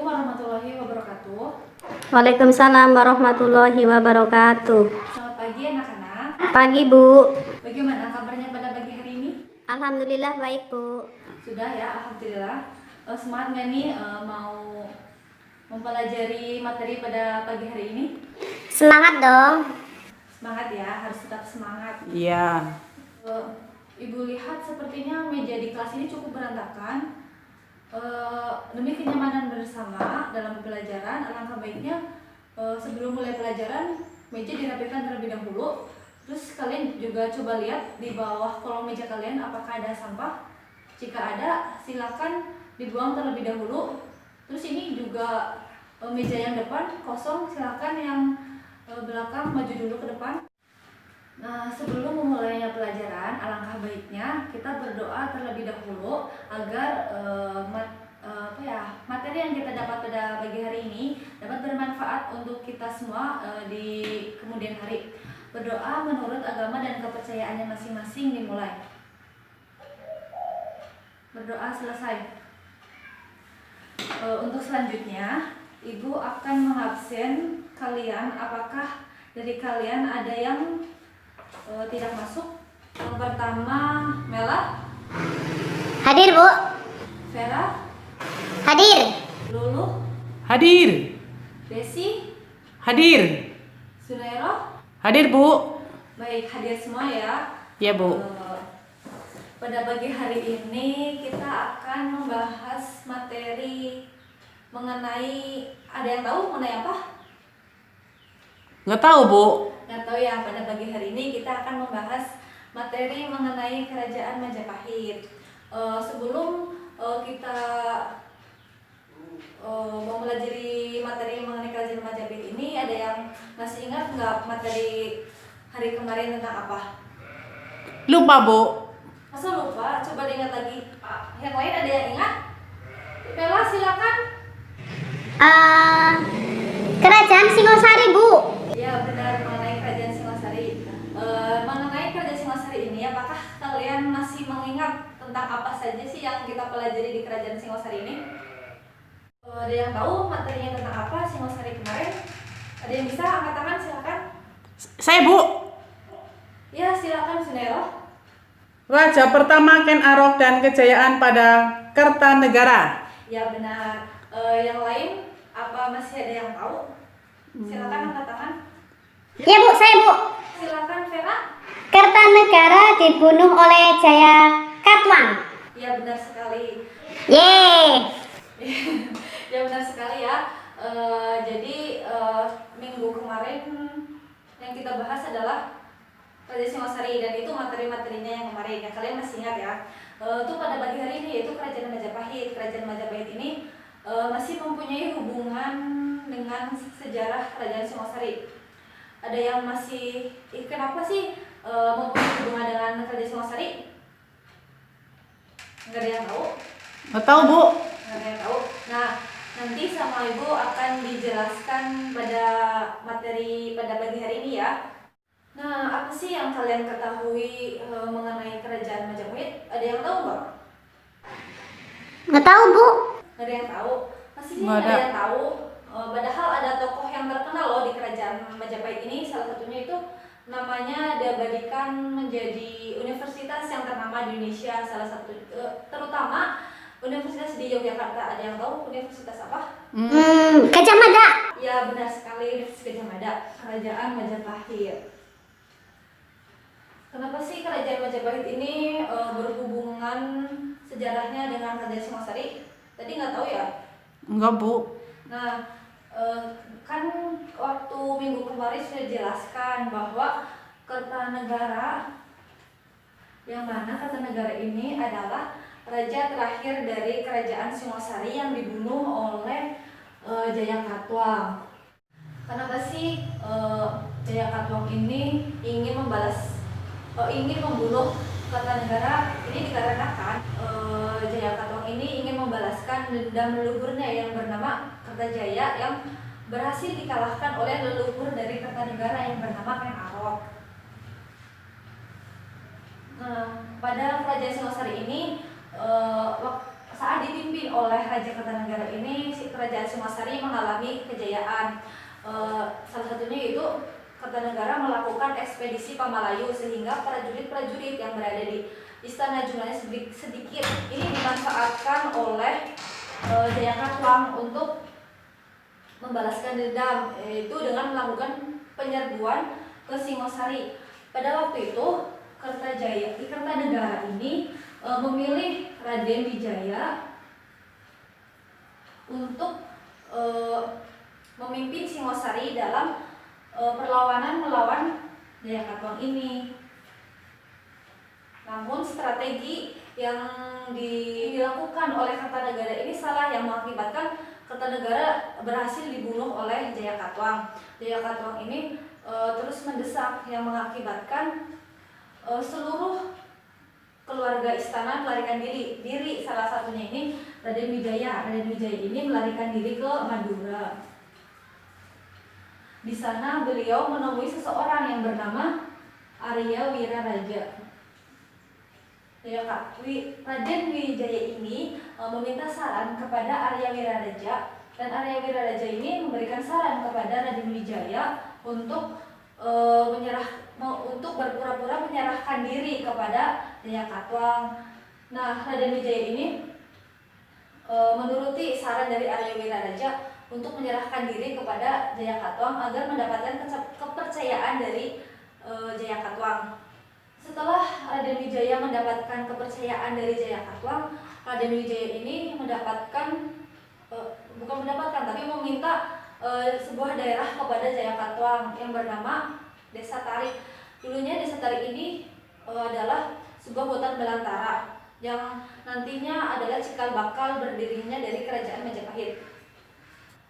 Assalamualaikum warahmatullahi wabarakatuh. Waalaikumsalam warahmatullahi wabarakatuh. Selamat pagi anak-anak. Pagi Bu. Bagaimana kabarnya pada pagi hari ini? Alhamdulillah baik Bu. Sudah ya, alhamdulillah. Semangat nggak nih mau mempelajari materi pada pagi hari ini? Semangat dong. Semangat ya, harus tetap semangat. Iya. Ibu lihat sepertinya meja di kelas ini cukup berantakan. Demi kenyamanan bersama dalam pembelajaran, alangkah baiknya sebelum mulai pelajaran meja dirapikan terlebih dahulu. Terus kalian juga coba lihat di bawah kolong meja kalian apakah ada sampah. Jika ada, silakan dibuang terlebih dahulu. Terus ini juga meja yang depan kosong, silakan yang belakang maju dulu ke depan. Nah, sebelum memulainya pelajaran, alangkah baiknya kita berdoa terlebih dahulu agar materi yang kita dapat pada pagi hari ini dapat bermanfaat untuk kita semua di kemudian hari. Berdoa menurut agama dan kepercayaannya masing-masing dimulai. Berdoa selesai. Untuk selanjutnya, Ibu akan mengabsen kalian. Apakah dari kalian ada yang tidak masuk? Yang pertama, Mela. Hadir Bu. Vera. Hadir. Lulu. Hadir. Desi. Hadir. Sunairo. Hadir Bu. Baik, hadir semua ya. Ya Bu. Pada pagi hari ini kita akan membahas materi mengenai, ada yang tahu mengenai apa? Nggak tahu Bu. Nggak tahu ya, pada pagi hari ini kita akan membahas materi mengenai Kerajaan Majapahit. Sebelum kita mempelajari materi mengenai Kerajaan Majapahit ini, ada yang masih ingat nggak materi hari kemarin tentang apa? Lupa Bu. Masa lupa? Coba diingat lagi. Yang lain ada yang ingat? Bella silakan. Kerajaan Singosari Bu. Ya benar, mengenai Kerajaan Singosari. Mengenai Kerajaan Singosari ini, apakah kalian masih mengingat tentang apa saja sih yang kita pelajari di Kerajaan Singosari ini? Ada yang tahu materinya tentang apa Singosari kemarin? Ada yang bisa angkat tangan, silakan. Saya Bu. Ya silakan Sunero. Raja pertama Ken Arok dan kejayaan pada Kertanegara. Ya benar. Yang lain apa masih ada yang tahu? Silakan angkat tangan. Ya Bu, saya Bu. Silakan Vera. Kertanegara dibunuh oleh Jaya Katuang. Ya benar sekali. Yeay. Ya benar sekali ya. Jadi minggu kemarin yang kita bahas adalah Kerajaan Singosari, dan itu materi-materinya yang kemarin yang kalian masih ingat ya. Itu pada pagi hari ini yaitu Kerajaan Majapahit. Kerajaan Majapahit ini masih mempunyai hubungan dengan sejarah Kerajaan Singosari. Ada yang masih kenapa sih mempunyai hubungan dengan Kerajaan Singosari? Nggak ada yang tahu? Nggak tahu Bu. Nggak ada yang tahu. Nah, nanti sama Ibu akan dijelaskan pada materi pada pagi hari ini ya. Nah, apa sih yang kalian ketahui mengenai Kerajaan Majapahit? Ada yang tahu nggak? Nggak tahu Bu. Nggak ada yang tahu. Pastinya Nggak nggak ada ada. yang tahu. Padahal ada tokoh yang terkenal loh di Kerajaan Majapahit ini. Salah satunya itu namanya diabadikan menjadi universitas yang ternama di Indonesia. Salah satu terutama universitas di Yogyakarta. Ada yang tahu universitas apa? Gajah Mada. Ya benar sekali, Universitas Gajah Mada, Kerajaan Majapahit. Kenapa sih Kerajaan Majapahit ini berhubungan sejarahnya dengan Kerajaan Singosari? Tadi nggak tahu ya? Enggak Bu. Nah, kan waktu minggu kemarin sudah dijelaskan bahwa Kertanegara, yang mana Kertanegara ini adalah raja terakhir dari Kerajaan Singosari yang dibunuh oleh Jaya Katuang. Kenapa sih Jaya Katuang ini ingin membunuh Kertanegara? Ini dikarenakan Jaya Katuang ini ingin membalaskan dendam leluhurnya yang bernama Kertajaya yang berhasil dikalahkan oleh leluhur dari Kertanegara yang bernama Ken Arok. Pada Kerajaan Singosari ini saat dipimpin oleh Raja Kertanegara ini, Kerajaan Singhosari mengalami kejayaan. Salah satunya yaitu Kertanegara melakukan ekspedisi Pamalayu, sehingga prajurit-prajurit yang berada di istana jumlahnya sedikit ini dimanfaatkan oleh Jayakatwang untuk membalaskan dendam, yaitu dengan melakukan penyerbuan ke Singhosari. Pada waktu itu Kertanegara ini memilih Raden Wijaya untuk memimpin Singhosari dalam perlawanan melawan Jayakatwang ini. Namun strategi yang dilakukan oleh Kertanegara ini salah, yang mengakibatkan Kertanegara berhasil dibunuh oleh Jayakatwang. Jayakatwang ini terus mendesak, yang mengakibatkan seluruh keluarga istana melarikan diri. Salah satunya ini Raden Wijaya. Raden Wijaya ini melarikan diri ke Madura. Di sana beliau menemui seseorang yang bernama Arya Wiraraja. Raden Wijaya ini meminta saran kepada Arya Wiraraja, dan Arya Wiraraja ini memberikan saran kepada Raden Wijaya untuk untuk berpura-pura menyerahkan diri kepada Jayakatwang. Nah, Raden Wijaya ini menuruti saran dari Arya Wiraraja untuk menyerahkan diri kepada Jayakatwang agar mendapatkan kepercayaan dari Jayakatwang. Setelah Raden Wijaya mendapatkan kepercayaan dari Jayakatwang, Raden Wijaya ini tapi meminta sebuah daerah kepada Jayakatwang yang bernama Desa Tarik. Dulunya Desa Tarik ini adalah sebuah hutan belantara yang nantinya adalah cikal bakal berdirinya dari Kerajaan Majapahit.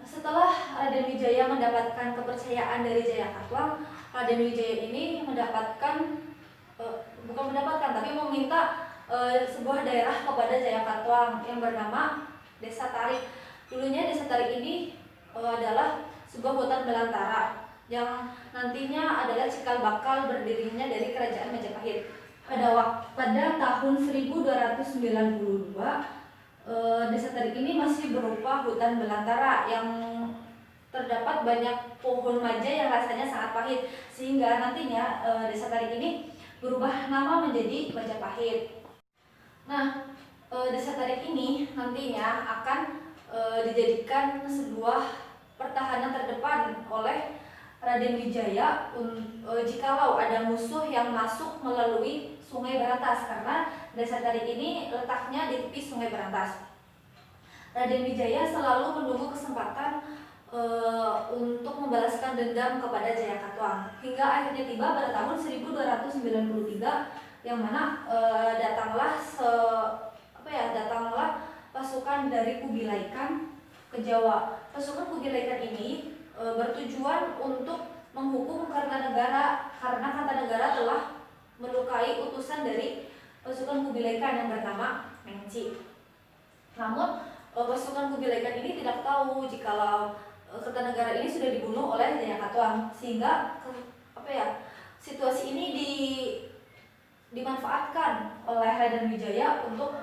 Setelah Raden Wijaya mendapatkan kepercayaan dari Jayakatwang, Raden Wijaya ini tapi meminta sebuah daerah kepada Jayakatwang yang bernama Desa Tarik. Dulunya Desa Tarik ini adalah sebuah hutan belantara yang nantinya adalah cikal bakal berdirinya dari Kerajaan Majapahit. Pada tahun 1292, Desa Tarik ini masih berupa hutan belantara yang terdapat banyak pohon maja yang rasanya sangat pahit, sehingga nantinya Desa Tarik ini berubah nama menjadi Majapahit. Nah, Desa Tarik ini nantinya akan dijadikan sebuah pertahanan terdepan oleh Raden Wijaya jikalau ada musuh yang masuk melalui Sungai Berantas, karena Desa Tarik ini letaknya di tepi Sungai Berantas. Raden Wijaya selalu menunggu kesempatan untuk membalaskan dendam kepada Jayakatwang, hingga akhirnya tiba pada tahun 1293, yang mana datanglah pasukan dari Kubilai Khan ke Jawa. Pasukan Kubilai Khan ini bertujuan untuk menghukum Kartanegara, karena Kartanegara telah melukai utusan dari pasukan Kubilai Khan yang bernama Mengci. Namun pasukan Kubilai Khan ini tidak tahu jikalau Kertanegara ini sudah dibunuh oleh Jayakatwang, sehingga situasi ini dimanfaatkan oleh Raden Wijaya untuk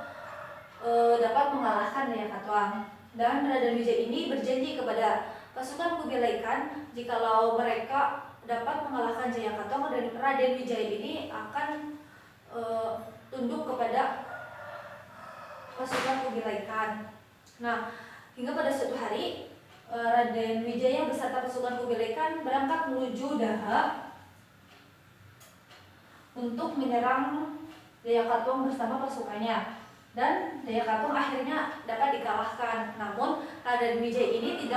dapat mengalahkan Jayakatwang. Dan Raden Wijaya ini berjanji kepada pasukan Kubilai Khan jikalau mereka dapat mengalahkan Jayakatwang, dan Raden Wijaya ini akan tunduk kepada pasukan Kubilai Khan. Nah, hingga pada suatu hari Raden Wijaya beserta pasukan Kubilai Khan berangkat menuju Daha untuk menyerang Jayakatwang bersama pasukannya, dan Jayakatwang akhirnya dapat dikalahkan. Namun Raden Wijaya ini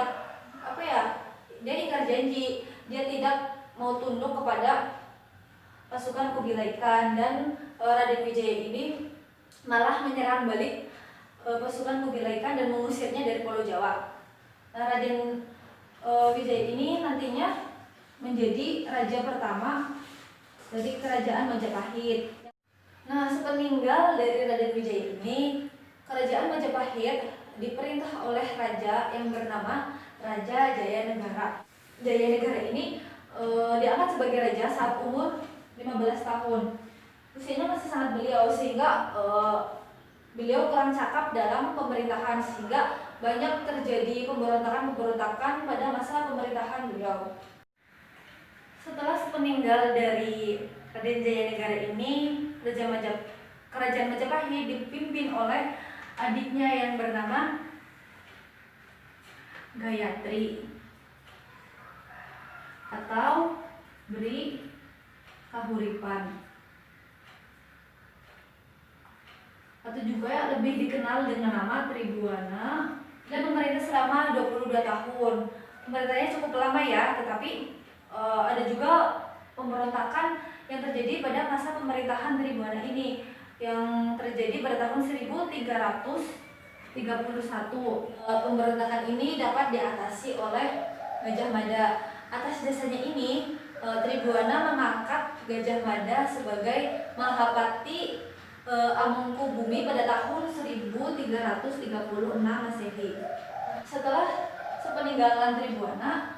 dia ingkar janji, dia tidak mau tunduk kepada pasukan Kubilai Khan, dan Raden Wijaya ini malah menyerang balik pasukan Kubilai Khan dan mengusirnya dari Pulau Jawa. Nah, Raden Wijaya ini nantinya menjadi raja pertama dari Kerajaan Majapahit. Nah, sepeninggal dari Raden Wijaya ini, Kerajaan Majapahit diperintah oleh raja yang bernama Raja Jayanegara. Jayanegara ini diangkat sebagai raja saat umur 15 tahun. Usianya masih sangat belia, sehingga beliau kurang cakap dalam pemerintahan sehingga banyak terjadi pemberontakan pada masa pemerintahan beliau. Setelah sepeninggal dari Raden Jayanegara ini, Kerajaan Majapahit dipimpin oleh adiknya yang bernama Gayatri atau Beri Kahuripan, atau juga lebih dikenal dengan nama Tribhuwana, dan memerintah selama 22 tahun. Pemerintahnya cukup lama ya, tetapi ada juga pemberontakan yang terjadi pada masa pemerintahan Tribhuwana ini yang terjadi pada tahun 1331. Pemberontakan ini dapat diatasi oleh Gajah Mada. Atas dasarnya ini, Tribhuwana mengangkat Gajah Mada sebagai Mahapati Amangkubumi pada tahun 1336 Masehi. Setelah sepeninggalan Tribhuwana,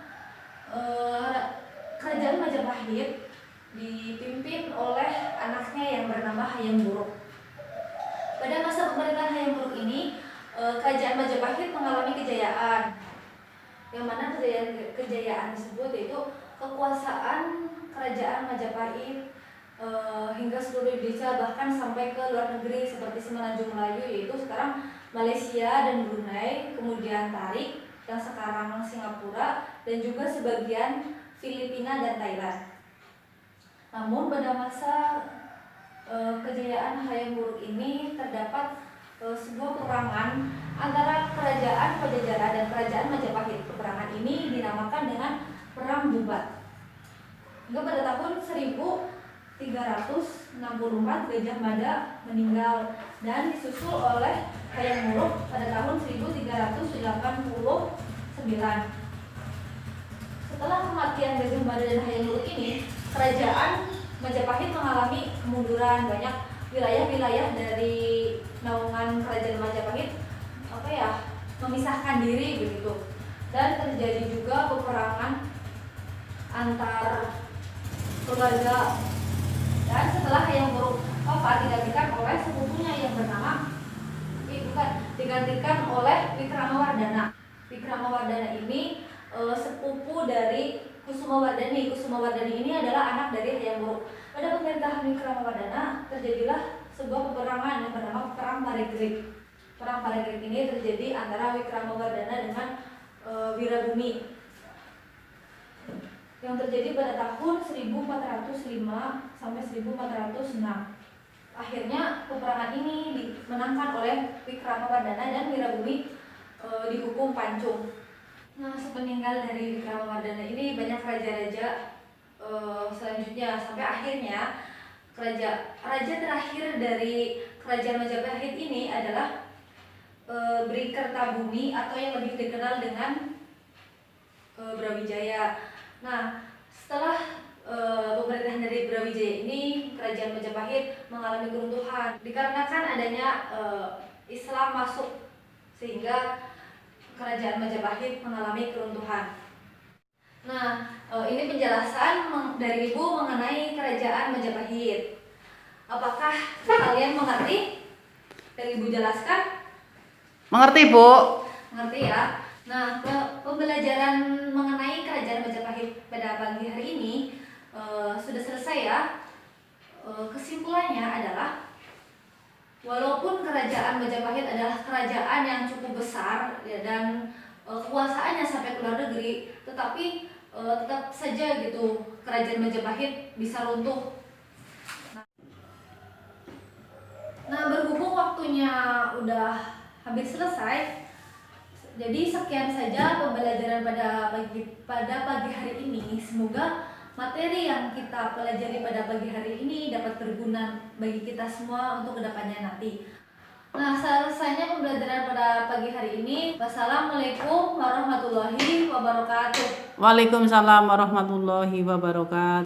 Kerajaan Majapahit dipimpin oleh anaknya yang bernama Hayam Wuruk. Pada masa pemerintahan Hayam Wuruk ini, Kerajaan Majapahit mengalami kejayaan, yang mana kejayaan tersebut yaitu kekuasaan Kerajaan Majapahit hingga seluruh Indonesia, bahkan sampai ke luar negeri seperti Semenanjung Melayu, yaitu sekarang Malaysia dan Brunei, kemudian Tarik yang sekarang Singapura, dan juga sebagian Filipina dan Thailand. Namun pada masa kejayaan Hayam Wuruk ini terdapat sebuah peperangan antara Kerajaan Pajajaran dan Kerajaan Majapahit. Peperangan ini dinamakan dengan Perang Bubat. Hingga pada tahun 1364 Gajah Mada meninggal dan disusul oleh Hayam Wuruk pada tahun 1389. Setelah kematian Gajah Mada dan Hayam Wuruk ini, Kerajaan Majapahit mengalami kemunduran. Banyak wilayah-wilayah dari naungan Kerajaan Majapahit memisahkan diri begitu, dan terjadi juga peperangan antar keluarga. Dan setelah Hayam Wuruk wafat, digantikan oleh sepupunya yang digantikan oleh Wikramawardhana. Wikramawardhana ini sepupu dari Kusumawardhani. Kusumawardhani ini adalah anak dari Hayam Wuruk. Pada pemerintahan Wikramawardhana terjadilah sebuah peperangan yang bernama Perang Parigrig. Perang Parigrig ini terjadi antara Wikramawardhana dengan Wirabumi, yang terjadi pada tahun 1405 sampai 1406. Akhirnya peperangan ini dimenangkan oleh Wikramawardhana dan Wirabumi dihukum pancung. Nah, sepeninggal dari Wikramawardhana ini banyak raja-raja selanjutnya, sampai akhirnya raja terakhir dari Kerajaan Majapahit ini adalah Beri Kertabumi, atau yang lebih dikenal dengan Brawijaya. Nah, setelah pemerintahan dari Brawijaya ini, Kerajaan Majapahit mengalami keruntuhan dikarenakan adanya Islam masuk, sehingga Kerajaan Majapahit mengalami keruntuhan. Nah, ini penjelasan dari Ibu mengenai Kerajaan Majapahit. Apakah kalian mengerti yang Ibu jelaskan? Mengerti, Bu? Mengerti ya. Nah, pembelajaran mengenai Kerajaan Majapahit pada pagi hari ini sudah selesai ya. Kesimpulannya adalah, walaupun Kerajaan Majapahit adalah kerajaan yang cukup besar ya, dan kekuasaannya sampai ke luar negeri, tetapi tetap saja gitu Kerajaan Majapahit bisa runtuh. Nah, berhubung waktunya udah hampir selesai, jadi sekian saja pembelajaran pada pagi hari ini. Semoga materi yang kita pelajari pada pagi hari ini dapat berguna bagi kita semua untuk kedepannya nanti. Nah, selesainya pembelajaran pada pagi hari ini. Wassalamualaikum warahmatullahi wabarakatuh. Waalaikumsalam warahmatullahi wabarakatuh.